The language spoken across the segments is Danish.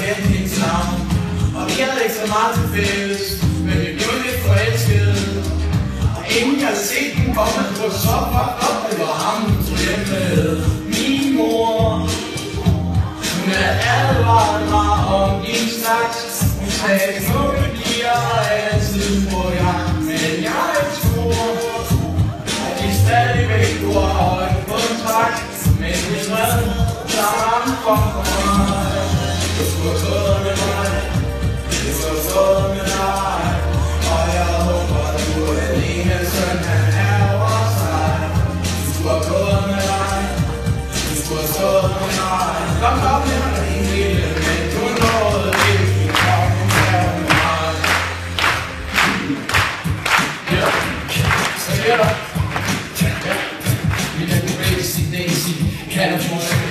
kendt hendes navn. Og vi havde ikke så meget til fælles, men vi blev lidt forelskede. Og ingen havde set den komme, på så fucked op, det var ham, hun tog hjem med. Min mor, hun havde advaret mig om din slags. Hun sagde, smukke piger er altid på jagt, men jeg tror, at de stadigvæk går højt på en trakt. Men det træd, der var for mig. Du skulle have gået med mig, du skulle have gået med dig. Og jeg håber, du er den eneste, han er vores ej. Du skulle have gået med dig, du skulle have gået med mig. Kom op med mig, din lille, men du nåede ikke. Kom her med mig. Ja, så sker der. Vi kan crazy daisy, California,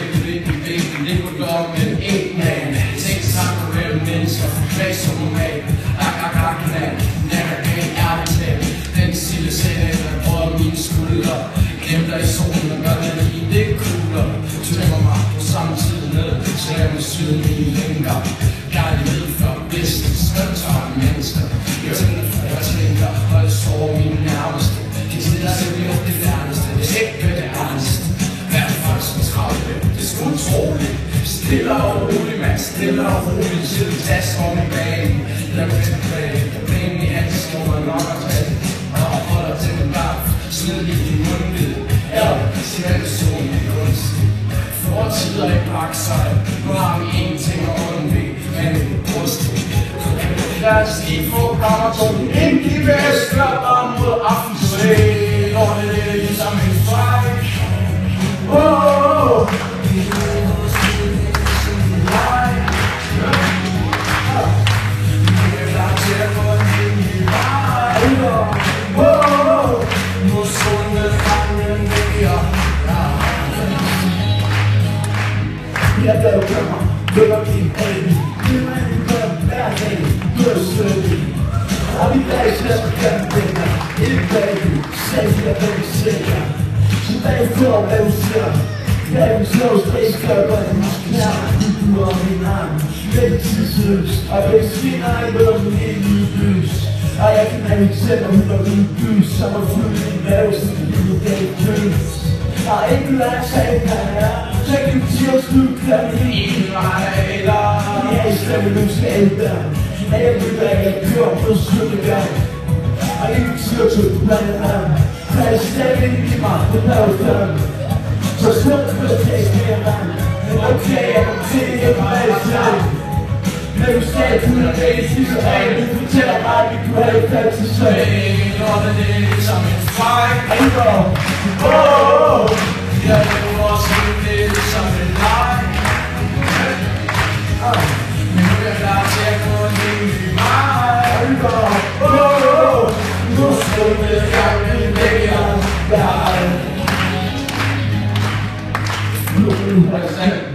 baby, det kunne gøre med en man. Tænk sammen mellem mennesker, bag som normal. Akakaknak, nærmere ærligt. Den silde sætte, der prøver mine skuldre. Glem dig i solen og gør den lige lidt coolere. Tømmer mig på samme tid ned, så jeg må syde mine længer. Kærlighed før bedste, skøntøj mennesker. Jeg tænker, for jeg tænker, og det sover mine nærmeste. De stiller sig lige op det nærmeste, hvis ikke det ernest. Hvert folk som travle, det er sgu utroligt. Stille og roligt, mand, stille og roligt. Sidde task om i banen. Lad mig til bag, banen i hans skår og nok at tage. Og holder til en barf, smid lige i munden. Eller situationen i kunst. Fortider i paksej, nu har vi ingenting at undvige, men en bryst. Lad os lige få kammertonen ind i væsker og mod aftensvæg. Og det er ligesom en fejl. Oh, jeg gør mig, løber din baby. Det var en gør hver dag, du er sødig. Og vi bag slet på kanten, ikke baby, selv jeg baby sikker. Så bagfra, hvad du siger, baby slår stridskøber i min knær. Du er min arm, væk tidsløs, og væk svinder i løbet i mit lys. Og jeg kan ikke selv, om hun er min bys, som er fuld i min mave, som du gav køs. Og ikke lade sig, kan jeg. Check you till slut kan vi ikke rejler. Jeg er i slemme løsælder. Jeg vil være, jeg kører på skyttegang. Og ikke siger til blandt andet. For jeg slet ikke i mig, det er jo døm. Så slut på tæsk mere vand. Okay, jeg kan se, jeg er meget slant. Men du sagde, du er rigtig så rent. Du fortæller mig, at vi kunne have et fald til søg. Og det er ligesom en fejl. Oh, jeg lever også lidt som en leg. Men nu er jeg klar til at gå en ny vej. Nu skal jeg med dig. Nu er jeg